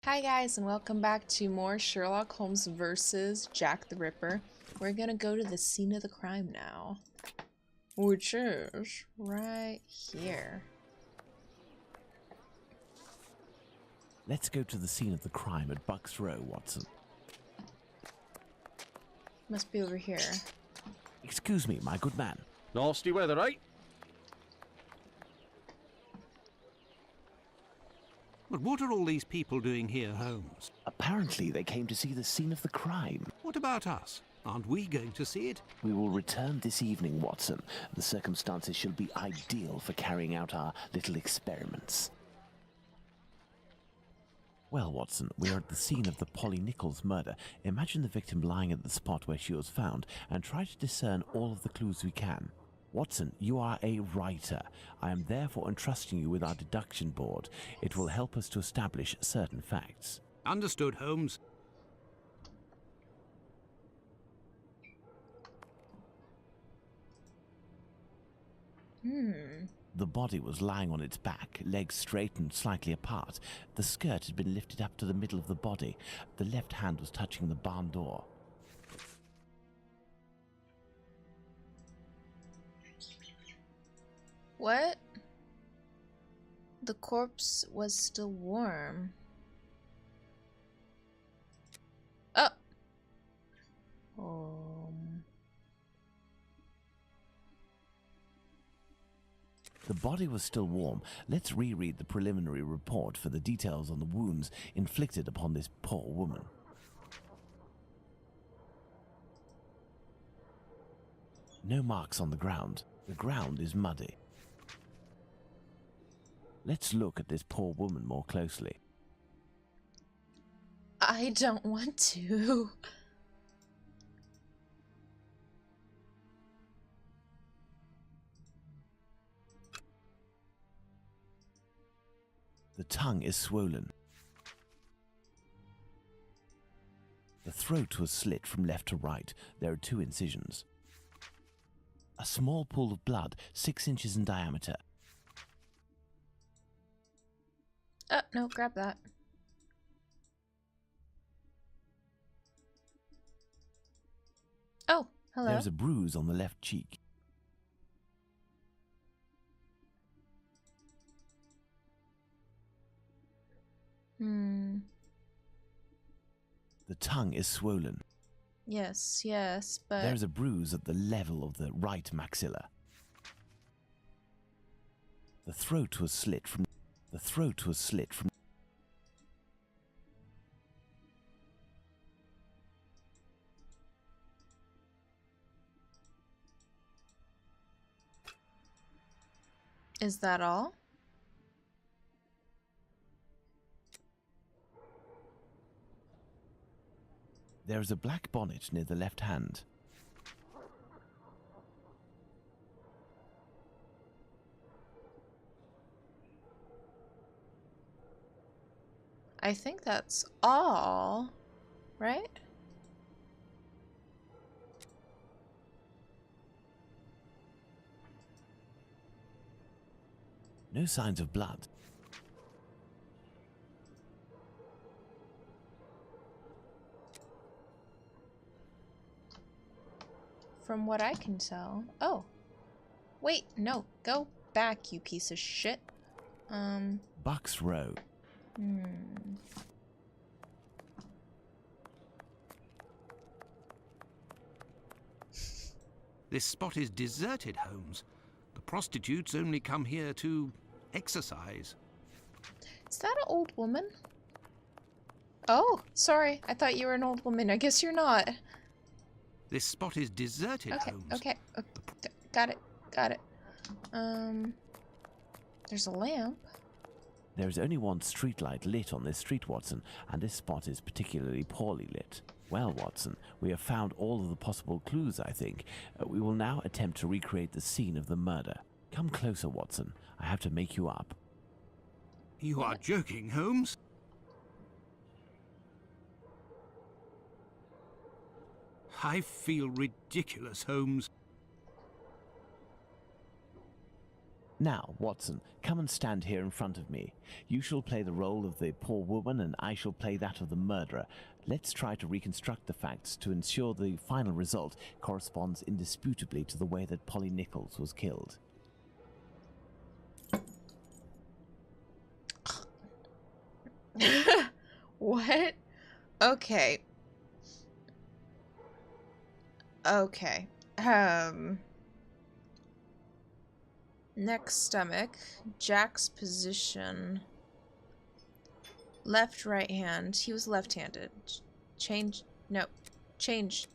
Hi guys, and welcome back to more Sherlock Holmes versus Jack the Ripper. We're gonna go to the scene of the crime now, which is right here. Let's go to the scene of the crime at Bucks Row, Watson. Must be over here. Excuse me, my good man. Nasty weather, eh? But what are all these people doing here, Holmes? Apparently they came to see the scene of the crime. What about us? Aren't we going to see it? We will return this evening, Watson. The circumstances shall be ideal for carrying out our little experiments. Well, Watson, we are at the scene of the Polly Nichols murder. Imagine the victim lying at the spot where she was found and try to discern all of the clues we can. Watson, you are a writer. I am therefore entrusting you with our deduction board. It will help us to establish certain facts. Understood, Holmes. The body was lying on its back, legs straight and slightly apart. The skirt had been lifted up to the middle of the body. The left hand was touching the barn door. What? The corpse was still warm. Oh! The body was still warm. Let's reread the preliminary report for the details on the wounds inflicted upon this poor woman. No marks on the ground. The ground is muddy. Let's look at this poor woman more closely. I don't want to. The tongue is swollen. The throat was slit from left to right. There are 2 incisions. A small pool of blood, 6 inches in diameter. Oh, no, grab that. Oh, hello. There's a bruise on the left cheek. The tongue is swollen. Yes, but... There's a bruise at the level of the right maxilla. The throat was slit from... Is that all? There is a black bonnet near the left hand. I think that's all, right? No signs of blood. From what I can tell. Oh. Wait, no. Go back, you piece of shit. Bucks Row. This spot is deserted, Holmes. The prostitutes only come here to exercise. Is that an old woman? Oh, sorry. I thought you were an old woman. I guess you're not. This spot is deserted, Holmes. Okay. Got it. There's a lamp. There is only one streetlight lit on this street, Watson, and this spot is particularly poorly lit. Well, Watson, we have found all of the possible clues, I think. We will now attempt to recreate the scene of the murder. Come closer, Watson. I have to make you up. You are joking, Holmes? I feel ridiculous, Holmes. Now, Watson, come and stand here in front of me. You shall play the role of the poor woman, and I shall play that of the murderer. Let's try to reconstruct the facts to ensure the final result corresponds indisputably to the way that Polly Nichols was killed. What? Okay. Okay. Neck, stomach. Jack's position. Left, right hand. He was left-handed. Change. No. Change.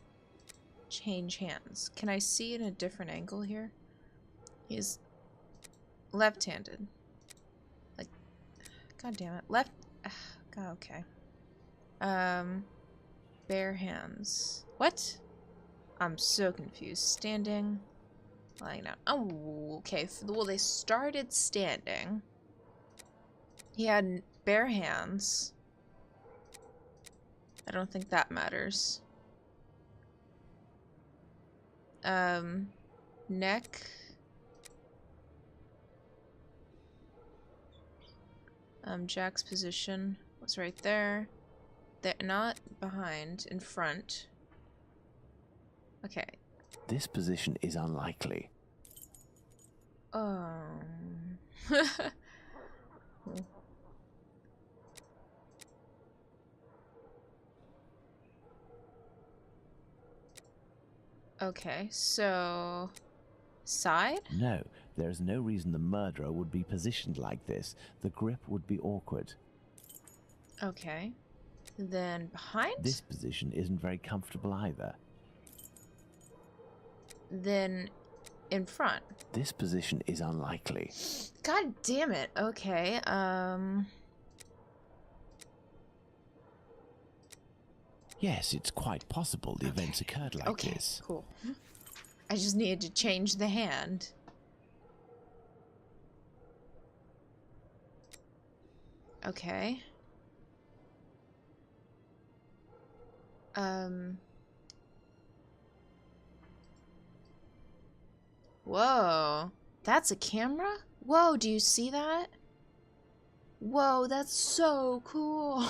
Change hands. Can I see in a different angle here? He's left-handed. Like, god damn it. Left. God, okay. Bare hands. What? I'm so confused. Standing. Lying down. Oh, okay. Well, they started standing. He had bare hands. I don't think that matters. Neck. Jack's position was right there. They're not behind, in front. Okay. This position is unlikely. Okay, so... Side? No, there is no reason the murderer would be positioned like this. The grip would be awkward. Okay. Then behind? This position isn't very comfortable either. Then in front? This position is unlikely. God damn it. Okay, Yes, it's quite possible the events occurred like this. Cool. I just needed to change the hand. Okay. Whoa. That's a camera? Whoa, do you see that? Whoa, that's so cool.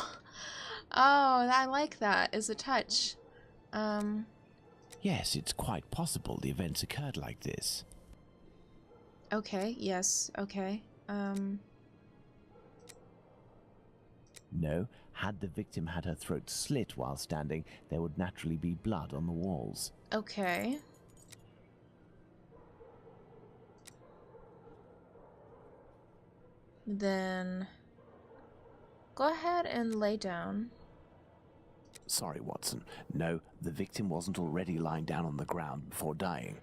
Oh, I like that as a touch. Yes, it's quite possible the events occurred like this. Okay, yes, okay. No, had the victim had her throat slit while standing, there would naturally be blood on the walls. Okay. Then go ahead and lay down. Sorry, Watson. No, the victim wasn't already lying down on the ground before dying.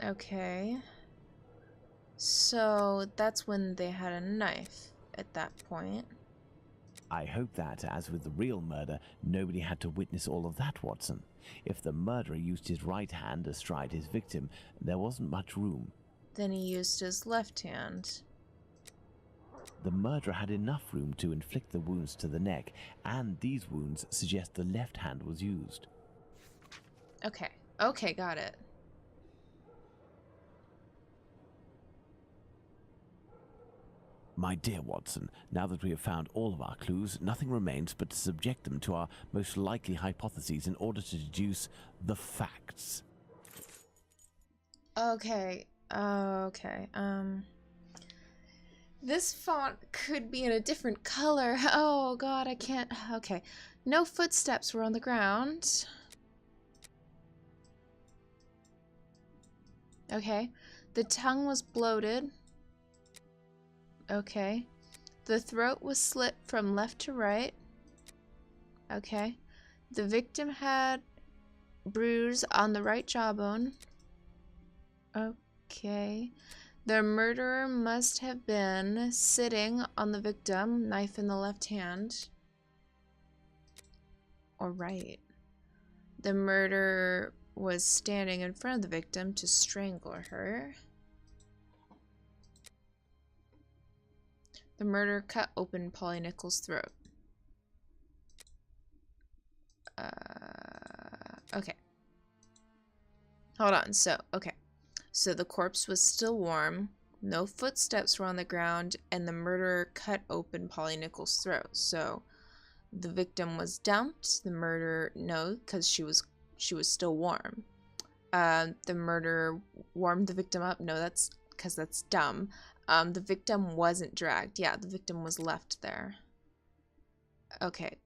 Okay. So that's when they had a knife at that point. I hope that, as with the real murder, nobody had to witness all of that, Watson. If the murderer used his right hand astride his victim, there wasn't much room. Then he used his left hand. The murderer had enough room to inflict the wounds to the neck, and these wounds suggest the left hand was used. Okay. Okay, got it. My dear Watson, now that we have found all of our clues, nothing remains but to subject them to our most likely hypotheses in order to deduce the facts. Okay. Okay. This font could be in a different color. Oh god, I can't. Okay. No footsteps were on the ground. Okay. The tongue was bloated. Okay. The throat was slit from left to right. Okay. The victim had bruise on the right jawbone. Okay. The murderer must have been sitting on the victim, knife in the left hand. Or right. The murderer was standing in front of the victim to strangle her. The murderer cut open Polly Nichols' throat. Okay. Hold on. So, okay. So the corpse was still warm. No footsteps were on the ground, and the murderer cut open Polly Nichols' throat. So the victim was dumped. The murderer, no, because she was still warm. The murderer warmed the victim up. No, that's because that's dumb. The victim wasn't dragged. Yeah, the victim was left there. Okay,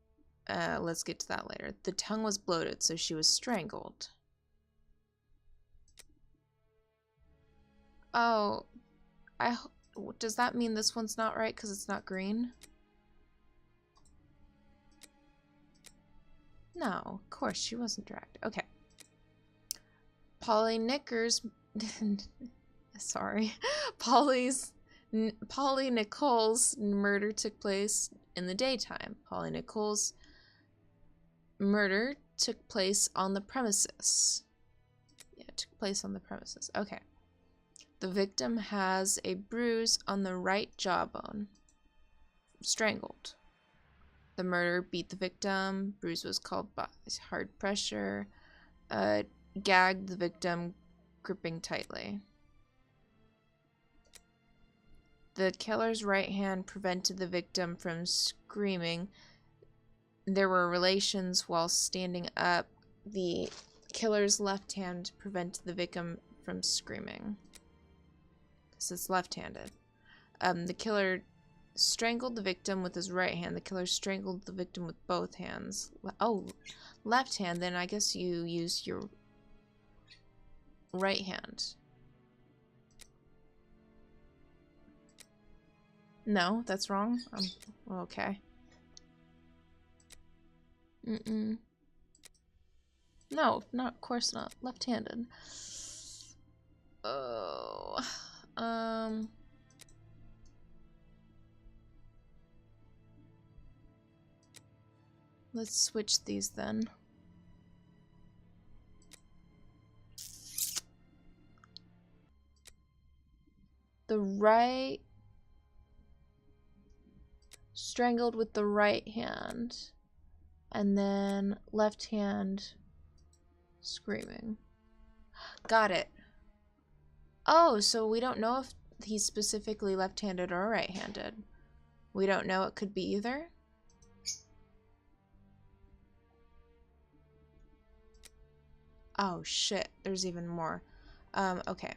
let's get to that later. The tongue was bloated, so she was strangled. Oh, does that mean this one's not right because it's not green? No, of course she wasn't dragged. Okay. Polly Nichols' murder took place in the daytime. Polly Nichols' murder took place on the premises. Yeah, it took place on the premises. Okay. The victim has a bruise on the right jawbone. Strangled. The murderer beat the victim. Bruise was caused by hard pressure. Gagged the victim, gripping tightly. The killer's right hand prevented the victim from screaming. There were relations while standing up. The killer's left hand prevented the victim from screaming. Because it's left-handed. The killer strangled the victim with his right hand. The killer strangled the victim with both hands. Oh, left hand. Then I guess you use your right hand. No, that's wrong. Okay. No, not, of course not. Left-handed. Oh. Let's switch these then. The right strangled with the right hand, and then left hand screaming. Got it. Oh, so we don't know if he's specifically left-handed or right-handed. We don't know. It could be either. Oh shit, there's even more. Okay.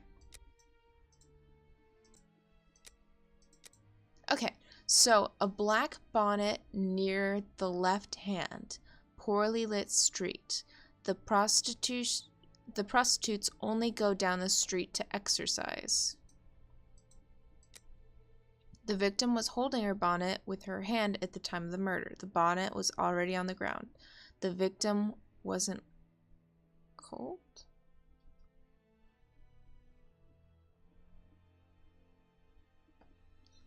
Okay, so a black bonnet near the left hand, poorly lit street. The prostitutes only go down the street to exercise. The victim was holding her bonnet with her hand at the time of the murder. The bonnet was already on the ground. The victim wasn't cold?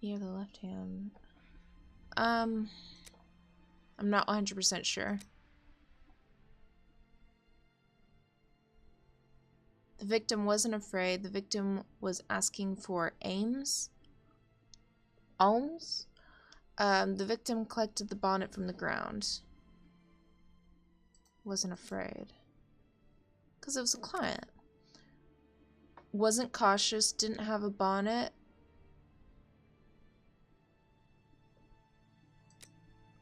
Near the left hand. I'm not 100% sure. The victim wasn't afraid. The victim was asking for alms. The victim collected the bonnet from the ground. Wasn't afraid. Because it was a client. Wasn't cautious, didn't have a bonnet.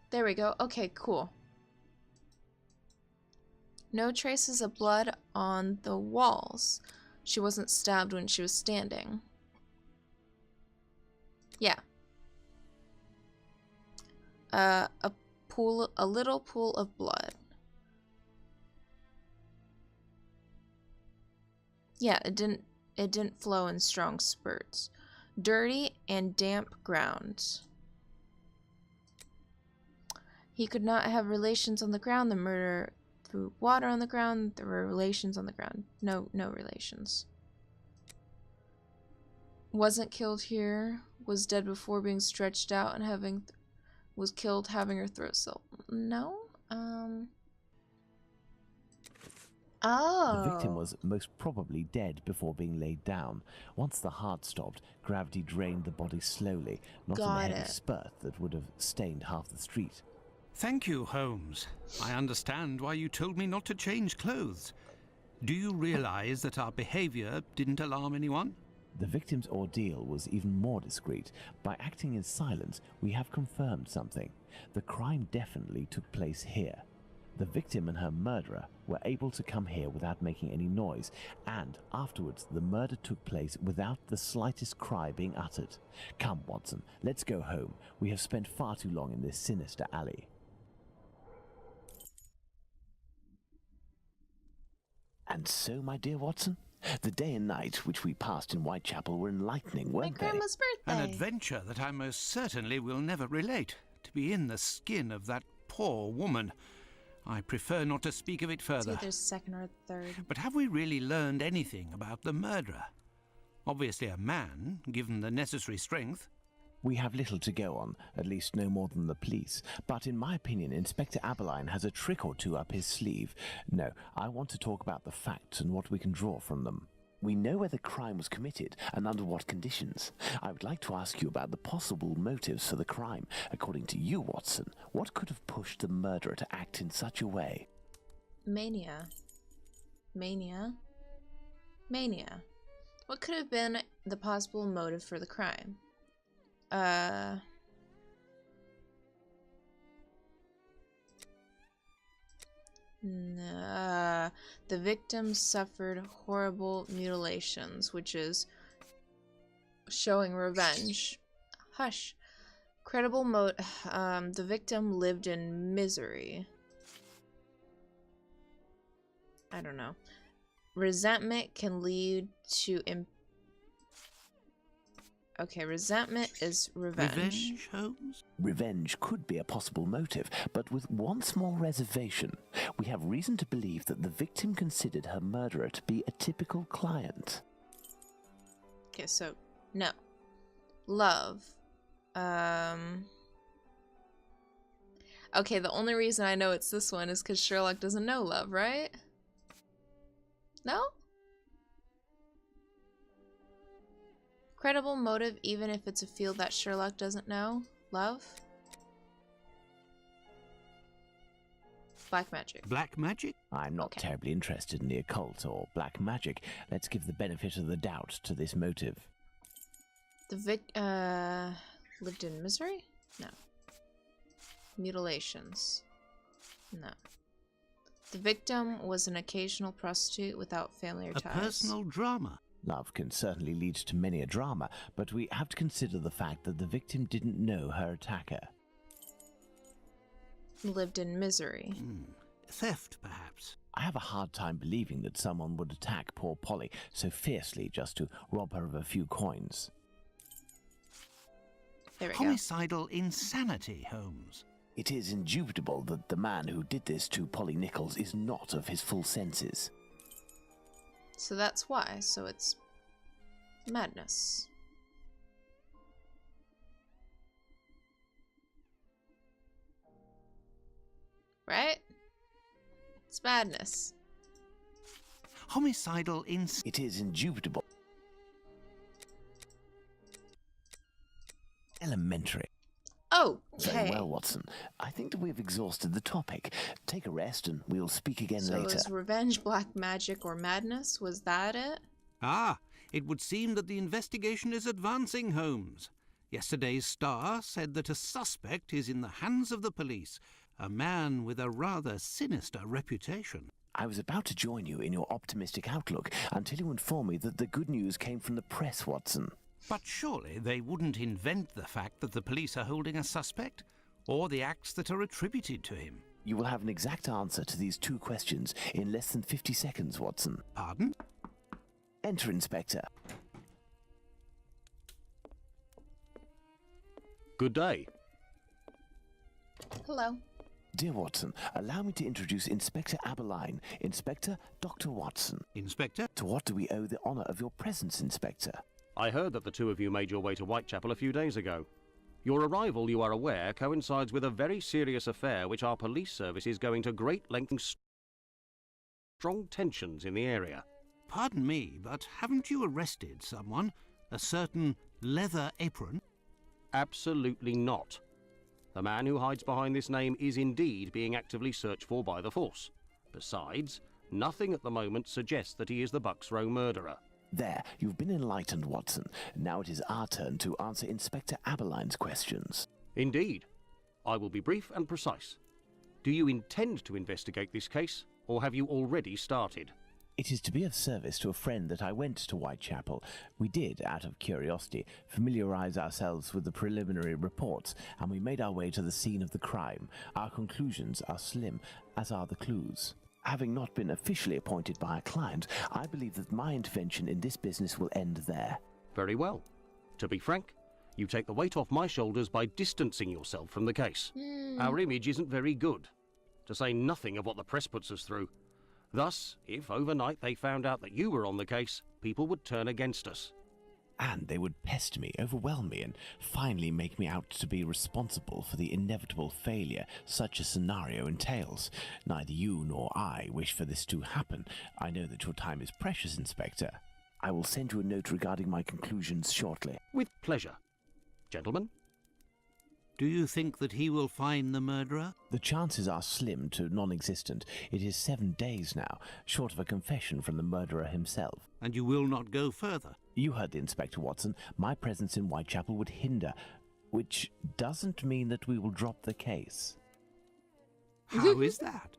There we go. Okay, cool. No traces of blood on the walls. She wasn't stabbed when she was standing. Yeah. A little pool of blood. Yeah, it didn't flow in strong spurts. Dirty and damp ground. He could not have relations on the ground. The murderer threw water on the ground. There were relations on the ground. No relations. Wasn't killed here. Was dead before being stretched out and was killed having her throat slit. No? Oh. The victim was most probably dead before being laid down. Once the heart stopped, gravity drained the body slowly, not in a heavy spurt that would have stained half the street. Thank you, Holmes. I understand why you told me not to change clothes. Do you realize that our behavior didn't alarm anyone? The victim's ordeal was even more discreet. By acting in silence, we have confirmed something. The crime definitely took place here. The victim and her murderer were able to come here without making any noise, and afterwards the murder took place without the slightest cry being uttered. Come, Watson, let's go home. We have spent far too long in this sinister alley. And so, my dear Watson, the day and night which we passed in Whitechapel were enlightening, My weren't they? grandma's birthday. An adventure that I most certainly will never relate. To be in the skin of that poor woman. I prefer not to speak of it It's further. either second or third. But have we really learned anything about the murderer? Obviously a man, given the necessary strength. We have little to go on, at least no more than the police. But in my opinion, Inspector Aberline has a trick or two up his sleeve. No, I want to talk about the facts and what we can draw from them. We know where the crime was committed and under what conditions. I would like to ask you about the possible motives for the crime. According to you, Watson, what could have pushed the murderer to act in such a way? Mania. Mania. Mania. What could have been the possible motive for the crime? The victim suffered horrible mutilations, which is showing revenge. Hush. Credible the victim lived in misery. I don't know. Resentment can lead to Okay, resentment is revenge. Revenge, Holmes? Revenge could be a possible motive, but with one small reservation. We have reason to believe that the victim considered her murderer to be a typical client. Okay, so no. Love. Okay, the only reason I know it's this one is because Sherlock doesn't know love, right? No? Credible motive, even if it's a field that Sherlock doesn't know. Love? Black magic. Black magic? I'm not Okay. terribly interested in the occult or black magic. Let's give the benefit of the doubt to this motive. The lived in misery? No. Mutilations? No. The victim was an occasional prostitute without family or A ties. personal drama? Love can certainly lead to many a drama, but we have to consider the fact that the victim didn't know her attacker. Lived in misery. Theft, perhaps? I have a hard time believing that someone would attack poor Polly so fiercely just to rob her of a few coins. There we go. Homicidal insanity, Holmes. It is indubitable that the man who did this to Polly Nichols is not of his full senses. So that's why. So it's madness. Right? It's madness. Homicidal insanity. It is indubitable. Elementary. Oh, Very okay. well, Watson. I think that we've exhausted the topic. Take a rest and we'll speak again So later. is revenge, black magic, or madness? Was that it? Ah, it would seem that the investigation is advancing, Holmes. Yesterday's Star said that a suspect is in the hands of the police, a man with a rather sinister reputation. I was about to join you in your optimistic outlook until you informed me that the good news came from the press, Watson. But surely they wouldn't invent the fact that the police are holding a suspect, or the acts that are attributed to him. You will have an exact answer to these two questions in less than 50 seconds, Watson. Pardon? Enter, Inspector. Good day. Hello. Dear Watson, allow me to introduce Inspector Aberline, Inspector Dr. Watson. Inspector? To what do we owe the honour of your presence, Inspector? I heard that the two of you made your way to Whitechapel a few days ago. Your arrival, you are aware, coincides with a very serious affair which our police service is going to great lengths. Strong tensions in the area. Pardon me, but haven't you arrested someone? A certain Leather Apron? Absolutely not. The man who hides behind this name is indeed being actively searched for by the force. Besides, Nothing at the moment suggests that he is the Bucks Row murderer. There, you've been enlightened, Watson. Now it is our turn to answer Inspector Aberline's questions. Indeed. I will be brief and precise. Do you intend to investigate this case, or have you already started? It is to be of service to a friend that I went to Whitechapel. We did, out of curiosity, familiarize ourselves with the preliminary reports, and we made our way to the scene of the crime. Our conclusions are slim, as are the clues. Having not been officially appointed by a client, I believe that my intervention in this business will end there. Very well. To be frank, you take the weight off my shoulders by distancing yourself from the case. Our image isn't very good, to say nothing of what the press puts us through. Thus, if overnight they found out that you were on the case, people would turn against us. And they would pester me, overwhelm me, and finally make me out to be responsible for the inevitable failure such a scenario entails. Neither you nor I wish for this to happen. I know that your time is precious, Inspector. I will send you a note regarding my conclusions shortly. With pleasure. Gentlemen? Do you think that he will find the murderer? The chances are slim to non-existent. It is 7 days now, short of a confession from the murderer himself. And you will not go further? You heard the Inspector, Watson. My presence in Whitechapel would hinder, which doesn't mean that we will drop the case. How is that?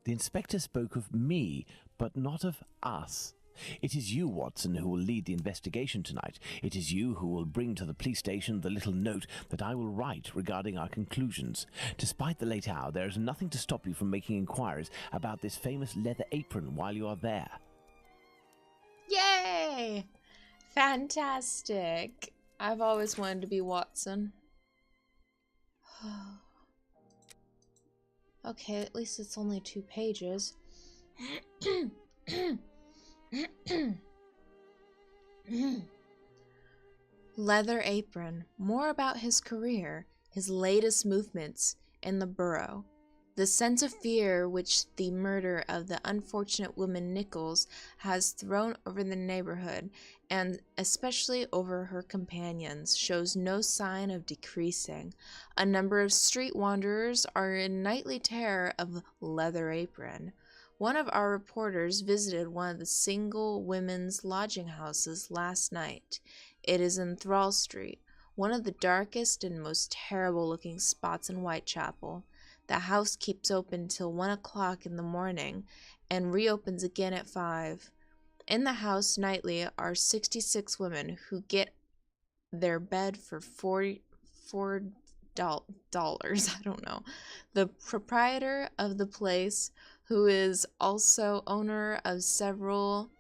The Inspector spoke of me, but not of us. It is you, Watson, who will lead the investigation tonight. It is you who will bring to the police station the little note that I will write regarding our conclusions. Despite the late hour, there is nothing to stop you from making inquiries about this famous leather apron while you are there. Yay! Fantastic. I've always wanted to be Watson. Okay, at least it's only 2 pages. Leather Apron. More about his career, his latest movements in the borough. The sense of fear which the murder of the unfortunate woman Nichols has thrown over the neighborhood, and especially over her companions, shows no sign of decreasing. A number of street wanderers are in nightly terror of Leather Apron. One of our reporters visited one of the single women's lodging houses last night. It is in Thrall Street, one of the darkest and most terrible-looking spots in Whitechapel. The house keeps open till 1 o'clock in the morning and reopens again at 5. In the house nightly are 66 women who get their bed for $4 I don't know. The proprietor of the place, who is also owner of several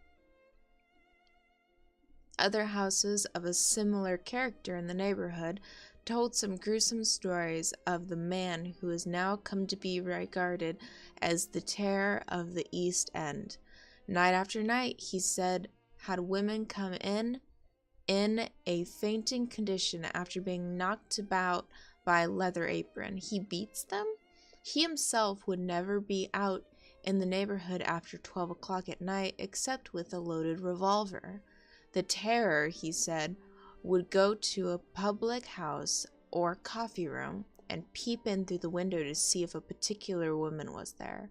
other houses of a similar character in the neighborhood, told some gruesome stories of the man who has now come to be regarded as the terror of the East End. Night after night, he said, had women come in a fainting condition after being knocked about by Leather Apron. He beats them? He himself would never be out in the neighborhood after 12 o'clock at night except with a loaded revolver. The terror, he said, would go to a public house or coffee room and peep in through the window to see if a particular woman was there.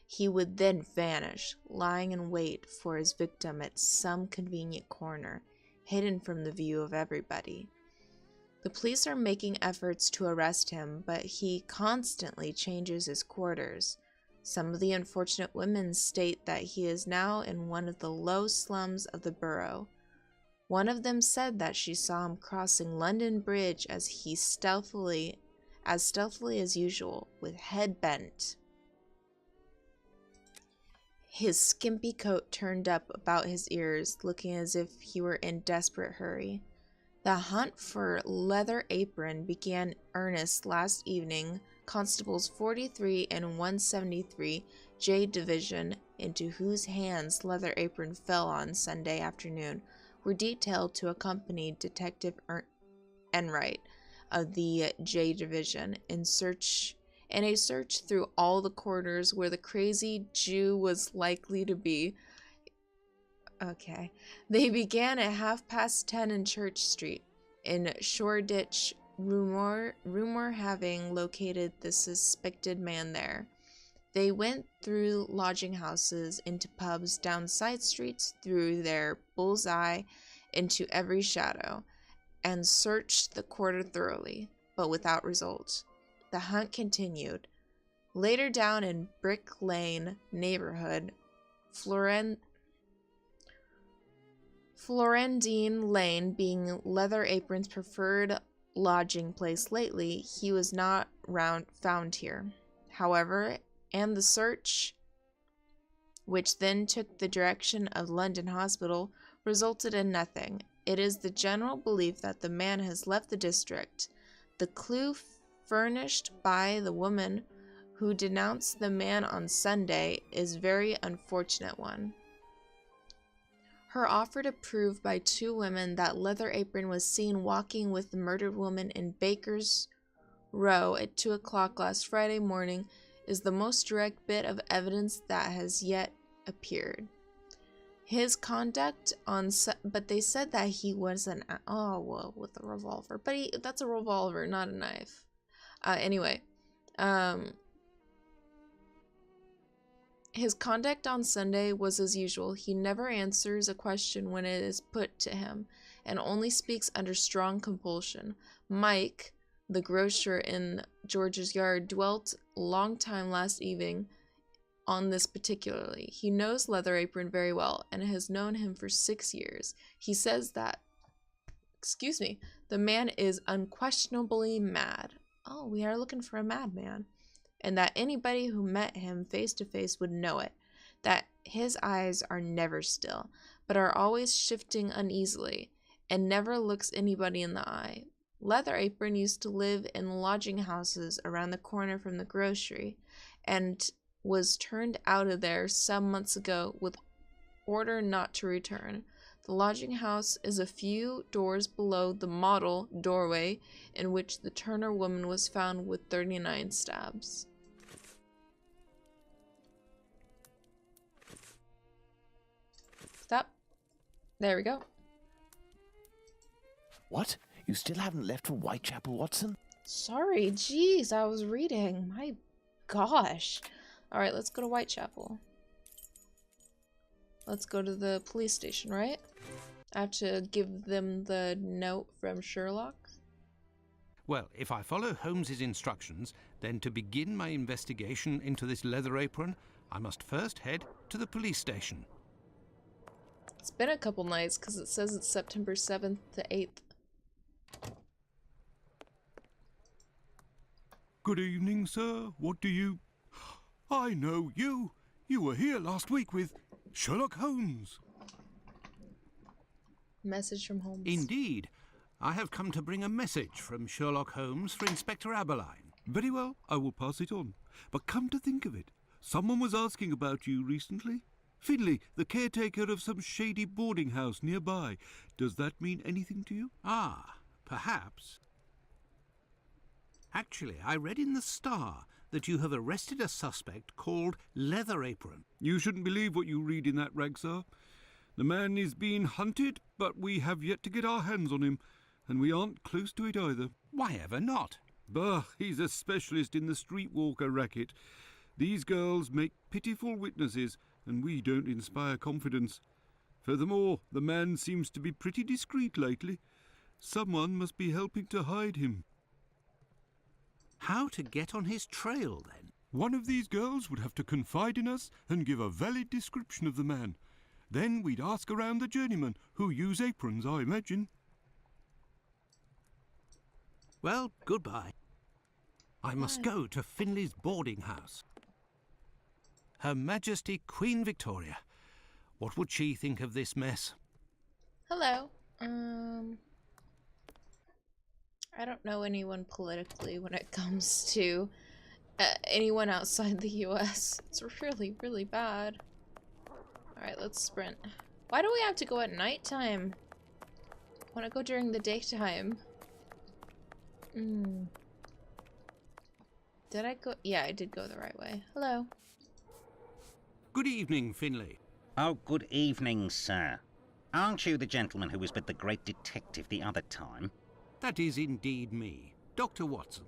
He would then vanish, lying in wait for his victim at some convenient corner, hidden from the view of everybody. The police are making efforts to arrest him, but he constantly changes his quarters. Some of the unfortunate women state that he is now in one of the low slums of the borough. One of them said that she saw him crossing London Bridge as stealthily as usual, with head bent. His skimpy coat turned up about his ears, looking as if he were in desperate hurry. The hunt for Leather Apron began earnest last evening. Constables 43 and 173 J Division, into whose hands Leather Apron fell on Sunday afternoon, were detailed to accompany Detective Enright of the J Division in a search through all the quarters where the crazy Jew was likely to be. Okay. They began at 10:30 in Church Street, in Shoreditch, rumor having located the suspected man there. They went through lodging houses, into pubs, down side streets, through their bullseye, into every shadow, and searched the quarter thoroughly, but without result. The hunt continued. Later down in Brick Lane neighborhood, Florendine Lane being Leather Apron's preferred lodging place lately, he was not found here. However, and the search, which then took the direction of London Hospital, resulted in nothing. It is the general belief that the man has left the district. The clue furnished by the woman who denounced the man on Sunday is a very unfortunate one. Her offer to prove by two women that Leather Apron was seen walking with the murdered woman in Baker's Row at 2 o'clock last Friday morning is the most direct bit of evidence that has yet appeared. His conduct on but they said that he was with a revolver. But that's a revolver, not a knife. Anyway, his conduct on Sunday was as usual. He never answers a question when it is put to him, and only speaks under strong compulsion. Mike, the grocer in George's Yard, dwelt a long time last evening on this particularly. He knows Leather Apron very well, and has known him for 6 years. He says that, the man is unquestionably mad. Oh, we are looking for a madman. And that anybody who met him face to face would know it. That his eyes are never still, but are always shifting uneasily, and never looks anybody in the eye. Leather Apron used to live in lodging houses around the corner from the grocery, and was turned out of there some months ago with order not to return. The lodging house is a few doors below the model doorway in which the Turner woman was found with 39 stabs. Stop. There we go. What? You still haven't left for Whitechapel, Watson? Sorry, jeez, I was reading. My gosh. Alright, let's go to Whitechapel. Let's go to the police station, right? I have to give them the note from Sherlock. Well, if I follow Holmes's instructions, then to begin my investigation into this Leather Apron, I must first head to the police station. It's been a couple nights because it says it's September 7th to 8th. Good evening, sir. What do you... I know you. You were here last week with Sherlock Holmes. Message from Holmes. Indeed. I have come to bring a message from Sherlock Holmes for Inspector Aberline. Very well, I will pass it on. But come to think of it, someone was asking about you recently. Finley, the caretaker of some shady boarding house nearby. Does that mean anything to you? Ah, perhaps. Actually, I read in the Star that you have arrested a suspect called Leather Apron. You shouldn't believe what you read in that rag, sir. The man is being hunted, but we have yet to get our hands on him, and we aren't close to it either. Why ever not? Bah, he's a specialist in the streetwalker racket. These girls make pitiful witnesses, and we don't inspire confidence. Furthermore, the man seems to be pretty discreet lately. Someone must be helping to hide him. How to get on his trail, then? One of these girls would have to confide in us and give a valid description of the man. Then we'd ask around the journeymen, who use aprons, I imagine. Well, goodbye. I must go to Finley's boarding house. Her Majesty Queen Victoria. What would she think of this mess? Hello. I don't know anyone politically when it comes to anyone outside the US. It's really, really bad. Alright, let's sprint. Why do we have to go at nighttime? I want to go during the daytime. Did I go? Yeah, I did go the right way. Hello. Good evening, Finley. Oh, good evening, sir. Aren't you the gentleman who was with the great detective the other time? That is indeed me, Dr. Watson.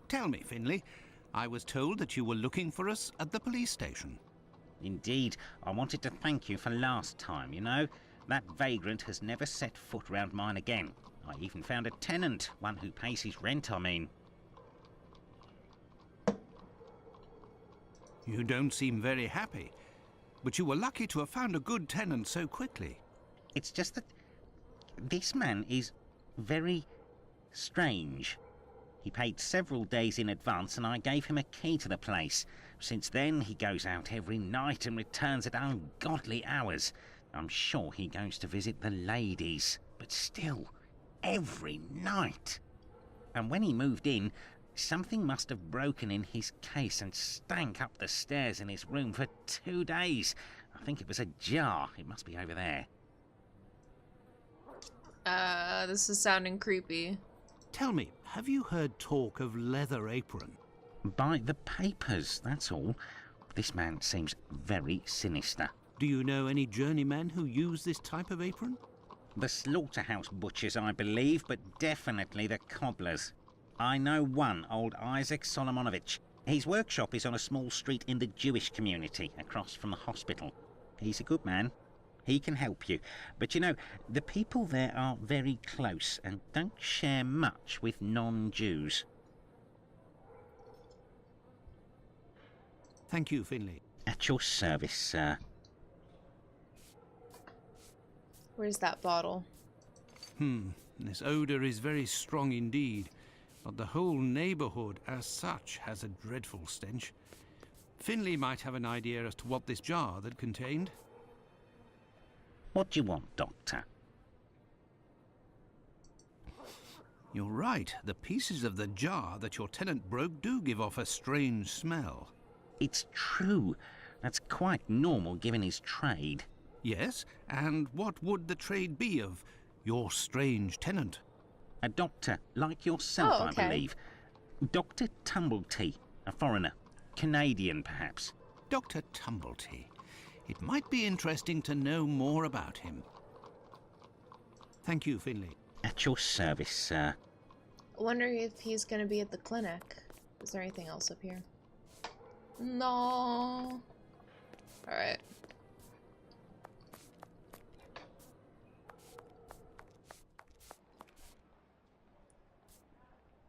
Tell me, Finley, I was told that you were looking for us at the police station. Indeed, I wanted to thank you for last time, you know. That vagrant has never set foot round mine again. I even found a tenant, one who pays his rent, I mean. You don't seem very happy, but you were lucky to have found a good tenant so quickly. It's just that this man is very strange. He paid several days in advance and I gave him a key to the place. Since then, he goes out every night and returns at ungodly hours. I'm sure he goes to visit the ladies, but still, every night. And when he moved in, something must have broken in his case and stank up the stairs in his room for 2 days. I think it was a jar. It must be over there. This is sounding creepy. Tell me, have you heard talk of Leather Apron? By the papers, that's all. This man seems very sinister. Do you know any journeymen who use this type of apron? The slaughterhouse butchers, I believe, but definitely the cobblers. I know one, old Isaac Solomonovich. His workshop is on a small street in the Jewish community, across from the hospital. He's a good man. He can help you. But you know, the people there are very close and don't share much with non-Jews. Thank you, Finley. At your service, sir. Where's that bottle? This odour is very strong indeed, but the whole neighbourhood as such has a dreadful stench. Finley might have an idea as to what this jar that contained. What do you want, Doctor? You're right. The pieces of the jar that your tenant broke do give off a strange smell. It's true. That's quite normal given his trade. Yes, and what would the trade be of your strange tenant? A doctor, like yourself, Oh, okay. I believe. Dr. Tumblety, a foreigner. Canadian, perhaps. Dr. Tumblety. It might be interesting to know more about him. Thank you, Finley. At your service, sir. I wonder if he's gonna be at the clinic. Is there anything else up here? No. Alright.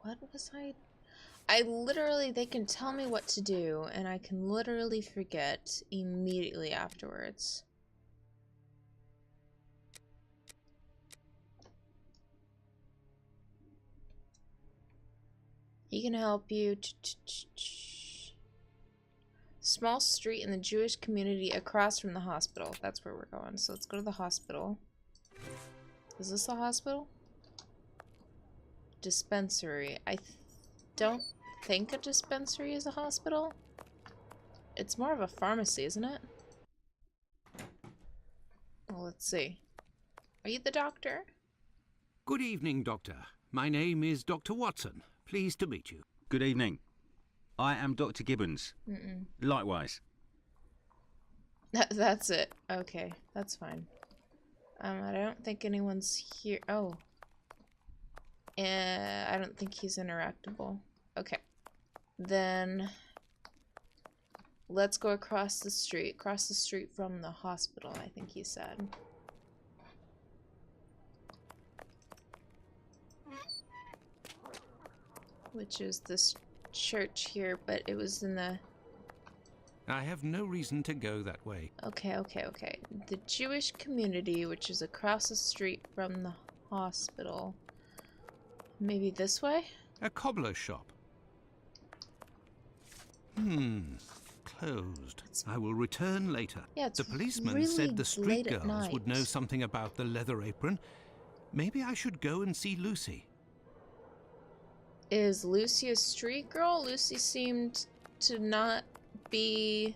What was I literally, they can tell me what to do, and I can literally forget immediately afterwards. He can help you. Small street in the Jewish community across from the hospital. That's where we're going. So let's go to the hospital. Is this the hospital? Dispensary. I don't think a dispensary is a hospital. It's more of a pharmacy, isn't it? Well, let's see. Are you the doctor? Good evening, Doctor. My name is Dr. Watson. Pleased to meet you. Good evening. I am Dr. Gibbons. Likewise. That's it. Okay, that's fine. I don't think anyone's here. Oh. I don't think he's interactable. Okay. Then let's go across the street. Across the street from the hospital, I think he said. Which is this church here, but it was in the... I have no reason to go that way. Okay. The Jewish community, which is across the street from the hospital. Maybe this way? A cobbler's shop. Closed. I will return later. Yeah, it's the policeman really said the street late at girls would night. know something about the Leather Apron. Maybe I should go and see Lucy. Is Lucy a street girl? Lucy seemed to not be...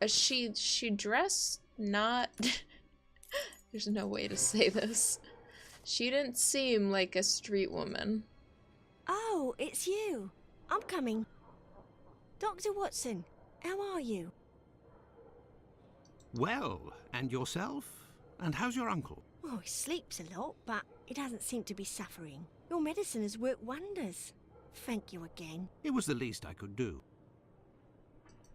She dressed not... There's no way to say this. She didn't seem like a street woman. Oh, it's you. I'm coming. Dr. Watson, how are you? Well, and yourself? And how's your uncle? Oh, he sleeps a lot, but he doesn't seem to be suffering. Your medicine has worked wonders. Thank you again. It was the least I could do.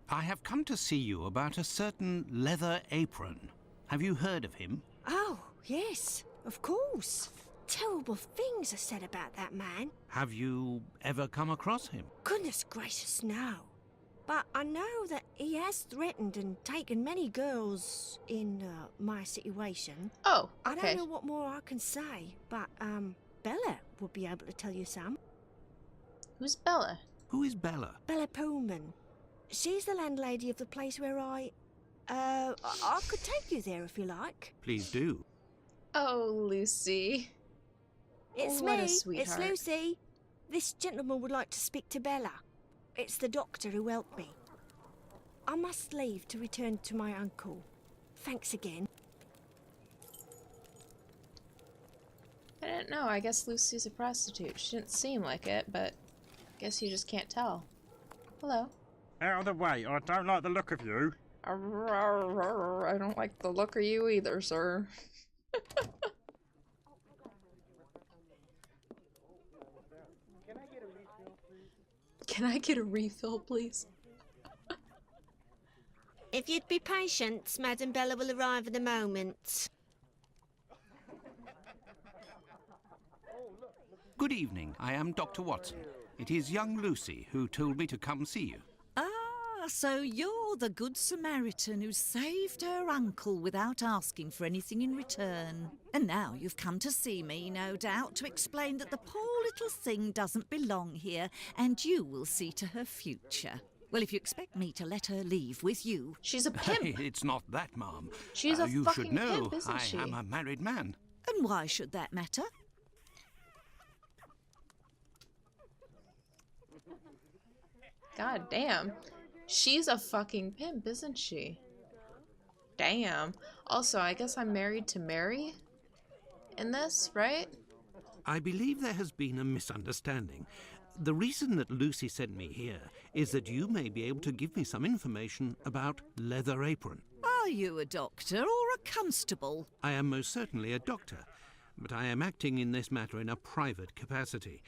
I have come to see you about a certain Leather Apron. Have you heard of him? Oh, yes, of course. Terrible things are said about that man. Have you ever come across him? Goodness gracious, no. But I know that he has threatened and taken many girls in my situation. Oh, I okay. don't know what more I can say, but Bella would be able to tell you some. Who's Bella? Who is Bella? Bella Pullman. She's the landlady of the place where I could take you there if you like. Please do. Oh, Lucy. It's What a me. sweetheart. It's Lucy. This gentleman would like to speak to Bella. It's the doctor who helped me. I must leave to return to my uncle. Thanks again. I didn't know. I guess Lucy's a prostitute. She didn't seem like it, but I guess you just can't tell. Hello. Out of the way, I don't like the look of you. I don't like the look of you either, sir. Can I get a refill, please? If you'd be patient, Madam Bella will arrive in a moment. Good evening. I am Dr. Watson. It is young Lucy who told me to come see you. Ah, so you're the Good Samaritan who saved her uncle without asking for anything in return. And now you've come to see me, no doubt, to explain that the poor little thing doesn't belong here, and you will see to her future. Well, if you expect me to let her leave with you... She's a pimp. It's not that, Ma'am. She's a You fucking should know pimp, isn't she? I am a married man. And why should that matter? God damn. She's a fucking pimp, isn't she? Damn. Also, I guess I'm married to Mary in this, right? I believe there has been a misunderstanding. The reason that Lucy sent me here is that you may be able to give me some information about Leather Apron. Are you a doctor or a constable? I am most certainly a doctor, but I am acting in this matter in a private capacity,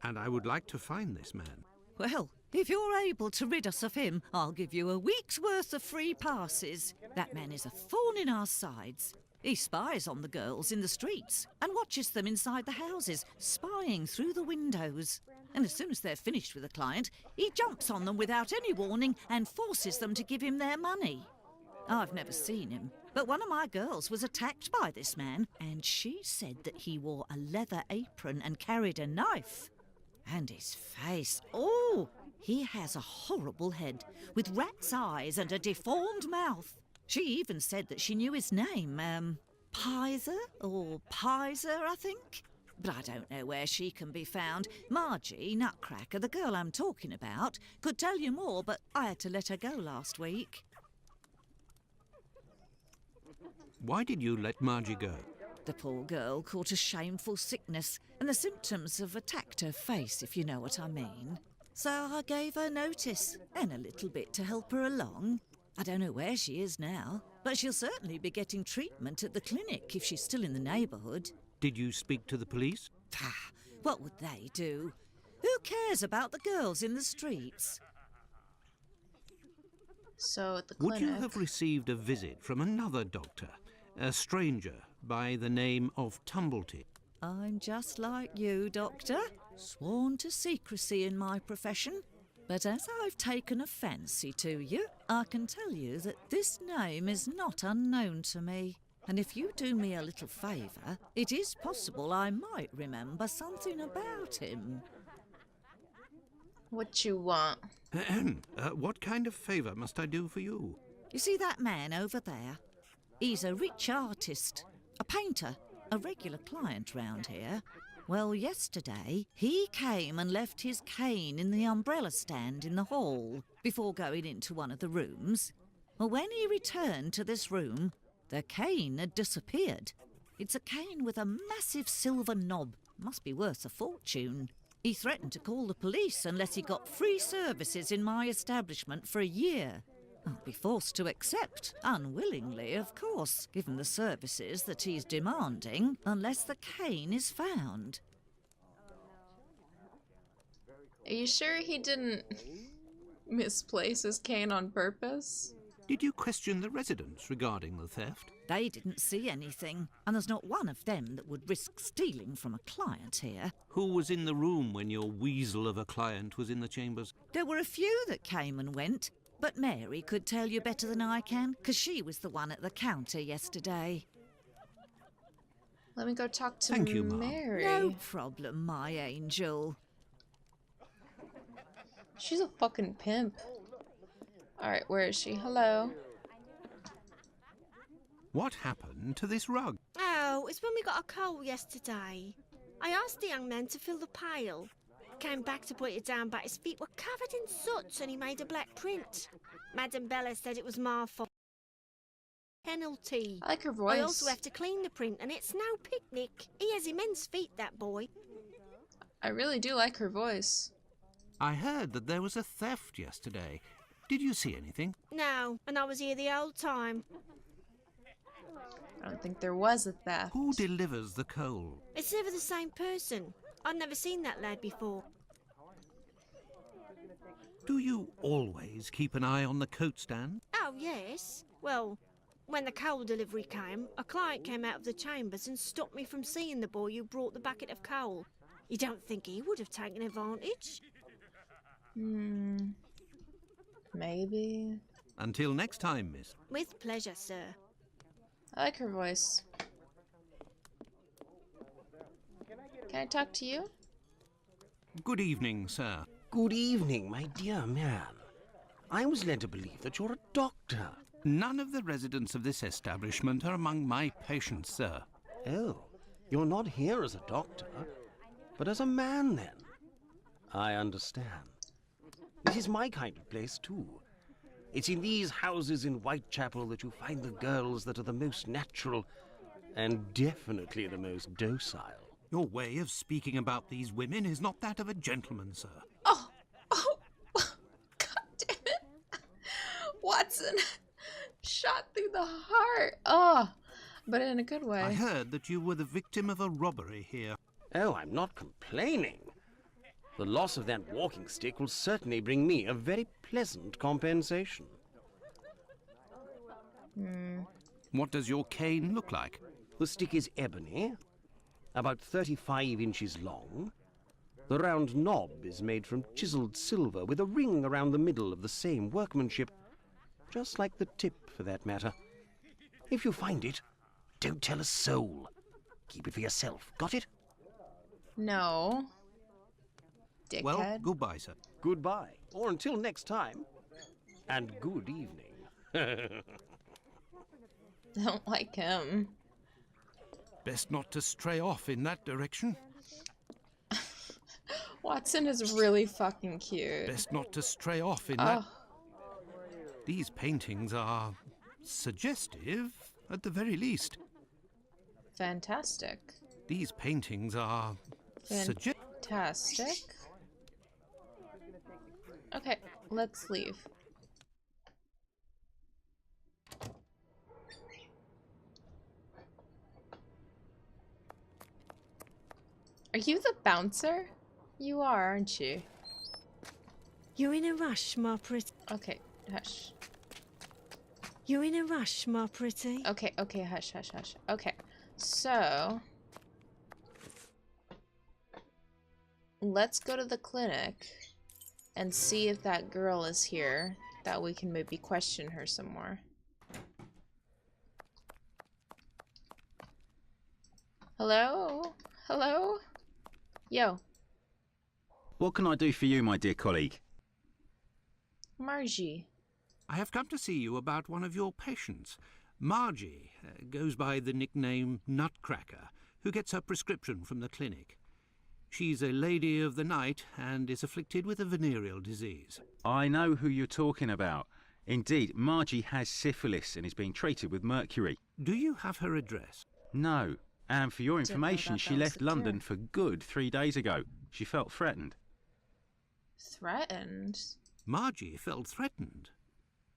and I would like to find this man. Well, if you're able to rid us of him, I'll give you a week's worth of free passes. That man is a thorn in our sides. He spies on the girls in the streets and watches them inside the houses, spying through the windows. And as soon as they're finished with a client, he jumps on them without any warning and forces them to give him their money. I've never seen him, but one of my girls was attacked by this man, and she said that he wore a leather apron and carried a knife. And his face, oh, he has a horrible head, with rat's eyes and a deformed mouth. She even said that she knew his name, Pizer or Pizer, I think. But I don't know where she can be found. Margie, Nutcracker, the girl I'm talking about, could tell you more, but I had to let her go last week. Why did you let Margie go? The poor girl caught a shameful sickness, and the symptoms have attacked her face, if you know what I mean. So I gave her notice, and a little bit to help her along. I don't know where she is now, but she'll certainly be getting treatment at the clinic if she's still in the neighbourhood. Did you speak to the police? Ah, what would they do? Who cares about the girls in the streets? So at the Would clinic... you have received a visit from another doctor, a stranger by the name of Tumblety? I'm just like you, Doctor, sworn to secrecy in my profession. But as I've taken a fancy to you, I can tell you that this name is not unknown to me. And if you do me a little favour, it is possible I might remember something about him. What you want? What kind of favour must I do for you? You see that man over there? He's a rich artist, a painter, a regular client round here. Well, yesterday, he came and left his cane in the umbrella stand in the hall before going into one of the rooms. Well, when he returned to this room, the cane had disappeared. It's a cane with a massive silver knob. Must be worth a fortune. He threatened to call the police unless he got free services in my establishment for a year. I'll be forced to accept, unwillingly, of course, given the services that he's demanding, unless the cane is found. Are you sure he didn't misplace his cane on purpose? Did you question the residents regarding the theft? They didn't see anything, and there's not one of them that would risk stealing from a client here. Who was in the room when your weasel of a client was in the chambers? There were a few that came and went, but Mary could tell you better than I can, 'cause she was the one at the counter yesterday. Let me go talk to Thank you, Mum. Mary. No problem, my angel. She's a fucking pimp. Alright, where is she? Hello? What happened to this rug? Oh, it's when we got a coal yesterday. I asked the young man to fill the pail. Came back to put it down, but his feet were covered in soot and he made a black print. Madam Bella said it was my fault. Penalty. I like her voice. I also have to clean the print, and it's no picnic. He has immense feet, that boy. I really do like her voice. I heard that there was a theft yesterday. Did you see anything? No, and I was here the whole time. I don't think there was a theft. Who delivers the coal? It's never the same person. I've never seen that lad before. Do you always keep an eye on the coat stand? Oh, yes. Well, when the coal delivery came, a client came out of the chambers and stopped me from seeing the boy who brought the bucket of coal. You don't think he would have taken advantage? Maybe. Until next time, miss. With pleasure, sir. I like her voice. Can I talk to you? Good evening, sir. Good evening, my dear man. I was led to believe that you're a doctor. None of the residents of this establishment are among my patients, sir. Oh, you're not here as a doctor, but as a man, then. I understand. This is my kind of place, too. It's in these houses in Whitechapel that you find the girls that are the most natural and definitely the most docile. Your way of speaking about these women is not that of a gentleman, sir. Oh, God damn it. Watson, shot through the heart. Oh, but in a good way. I heard that you were the victim of a robbery here. Oh, I'm not complaining. The loss of that walking stick will certainly bring me a very pleasant compensation. What does your cane look like? The stick is ebony, about 35 inches long. The round knob is made from chiseled silver with a ring around the middle of the same workmanship, just like the tip, for that matter. If you find it, don't tell a soul. Keep it for yourself. Got it? No. Dickhead. Well, goodbye, sir. Goodbye, or until next time. And good evening. Don't like him. Best not to stray off in that direction. Watson is really fucking cute. Best not to stray off in that... These paintings are suggestive, at the very least. Fantastic. These paintings are Fantastic. Okay, let's leave. Are you the bouncer? You are, aren't you? You're in a rush, my pretty. Okay, hush. You're in a rush, my pretty. Okay, hush. Okay, so... let's go to the clinic and see if that girl is here. That we can maybe question her some more. Hello? Hello? Yo. What can I do for you, my dear colleague? Margie. I have come to see you about one of your patients. Margie goes by the nickname Nutcracker, who gets her prescription from the clinic. She's a lady of the night and is afflicted with a venereal disease. I know who you're talking about. Indeed, Margie has syphilis and is being treated with mercury. Do you have her address? No. And for your information, she left London secure. for good 3 days ago. She felt threatened. Threatened? Margie felt threatened.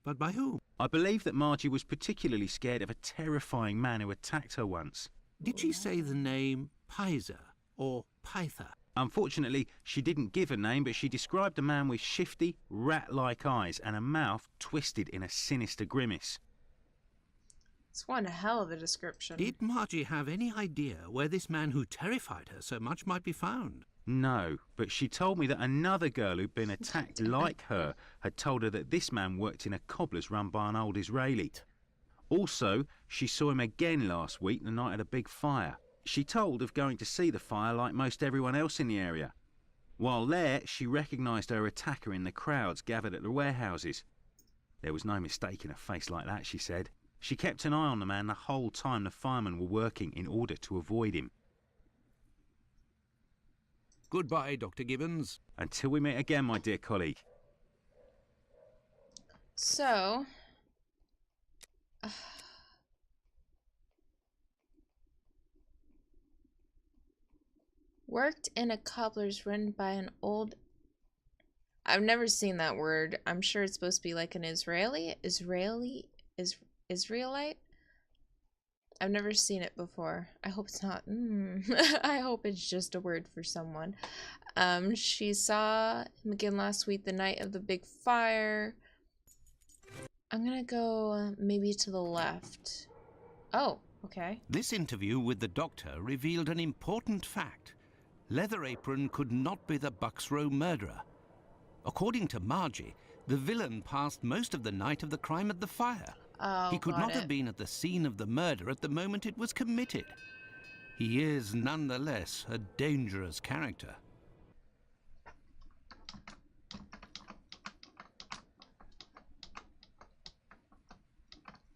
But by whom? I believe that Margie was particularly scared of a terrifying man who attacked her once. Did she say the name Pizer or Pyther. Unfortunately, she didn't give a name, but she described a man with shifty, rat-like eyes and a mouth twisted in a sinister grimace. It's one hell of a description. Did Margie have any idea where this man who terrified her so much might be found? No, but she told me that another girl who'd been attacked like her had told her that this man worked in a cobbler's run by an old Israeli. Also, she saw him again last week, the night of the big fire. She told of going to see the fire like most everyone else in the area. While there, she recognised her attacker in the crowds gathered at the warehouses. There was no mistaking a face like that, she said. She kept an eye on the man the whole time the firemen were working in order to avoid him. Goodbye, Dr. Gibbons. Until we meet again, my dear colleague. So... worked in a cobbler's run by an old... I've never seen that word. I'm sure it's supposed to be like an Israelite? I've never seen it before. I hope it's not. I hope it's just a word for someone. She saw him again last week, the night of the big fire. I'm gonna go maybe to the left. Oh, okay. This interview with the doctor revealed an important fact. Leather Apron could not be the Bucks Row murderer. According to Margie, the villain passed most of the night of the crime at the fire. Oh, he could not have been at the scene of the murder at the moment it was committed. He is nonetheless a dangerous character.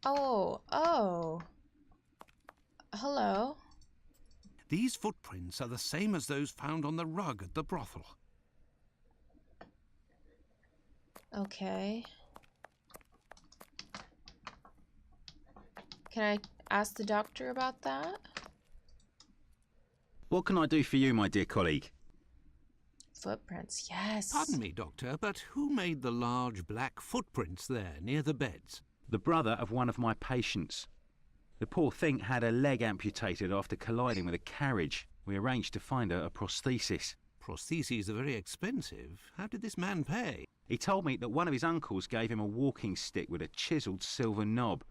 Oh. Hello. These footprints are the same as those found on the rug at the brothel. Okay. Can I ask the doctor about that? What can I do for you, my dear colleague? Footprints, yes. Pardon me, Doctor, but who made the large black footprints there near the beds? The brother of one of my patients. The poor thing had a leg amputated after colliding with a carriage. We arranged to find her a prosthesis. Prostheses are very expensive. How did this man pay? He told me that one of his uncles gave him a walking stick with a chiselled silver knob.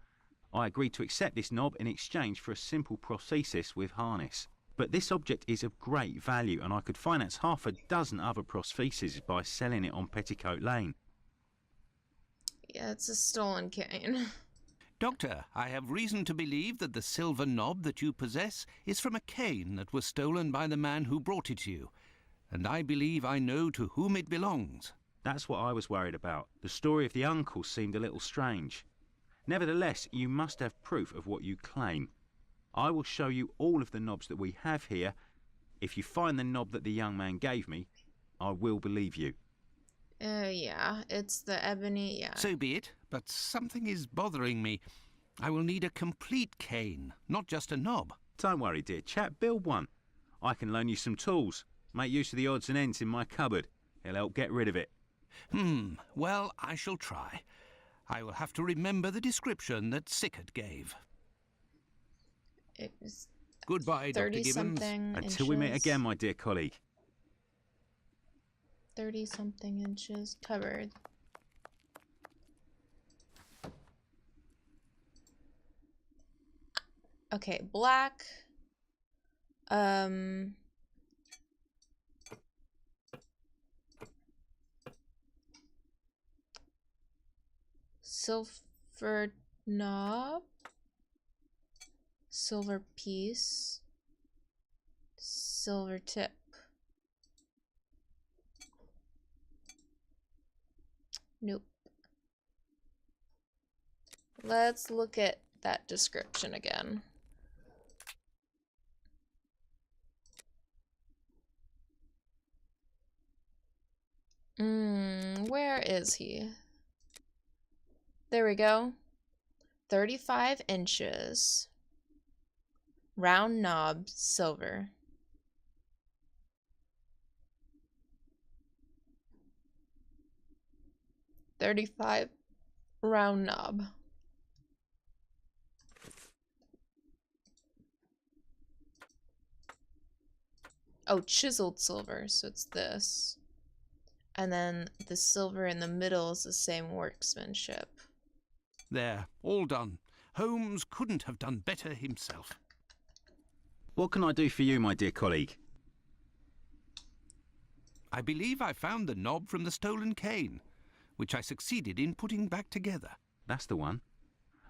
I agreed to accept this knob in exchange for a simple prosthesis with harness. But this object is of great value, and I could finance half a dozen other prostheses by selling it on Petticoat Lane. Yeah, it's a stolen cane. Doctor, I have reason to believe that the silver knob that you possess is from a cane that was stolen by the man who brought it to you, and I believe I know to whom it belongs. That's what I was worried about. The story of the uncle seemed a little strange. Nevertheless, you must have proof of what you claim. I will show you all of the knobs that we have here. If you find the knob that the young man gave me, I will believe you. Yeah, it's the ebony, yeah. So be it, but something is bothering me. I will need a complete cane, not just a knob. Don't worry, dear chap, build one. I can loan you some tools. Make use of the odds and ends in my cupboard. It'll help get rid of it. Well, I shall try. I will have to remember the description that Sickert gave. It was Goodbye, Dr. Gibbons. 30-something Until we meet again, my dear colleague. 30-something inches covered. Okay, black. Silver knob. Silver piece. Silver tip. Nope. Let's look at that description again. Where is he? There we go. 35 inches. Round knob, silver. $35 round knob. Oh, chiseled silver, so it's this. And then the silver in the middle is the same workmanship. There, all done. Holmes couldn't have done better himself. What can I do for you, my dear colleague? I believe I found the knob from the stolen cane, which I succeeded in putting back together. That's the one.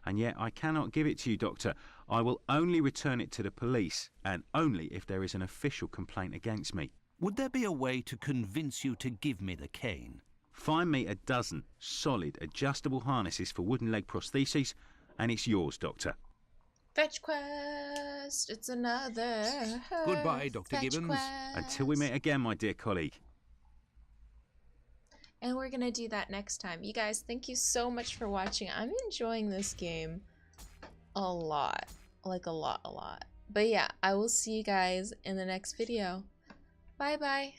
And yet I cannot give it to you, Doctor. I will only return it to the police, and only if there is an official complaint against me. Would there be a way to convince you to give me the cane? Find me a dozen solid adjustable harnesses for wooden leg prostheses, and it's yours, Doctor. Fetch quest! It's another Goodbye, Dr. fetch Gibbons. quest. Until we meet again, my dear colleague. And we're gonna do that next time. You guys, thank you so much for watching. I'm enjoying this game a lot. Like a lot. But yeah, I will see you guys in the next video. Bye bye.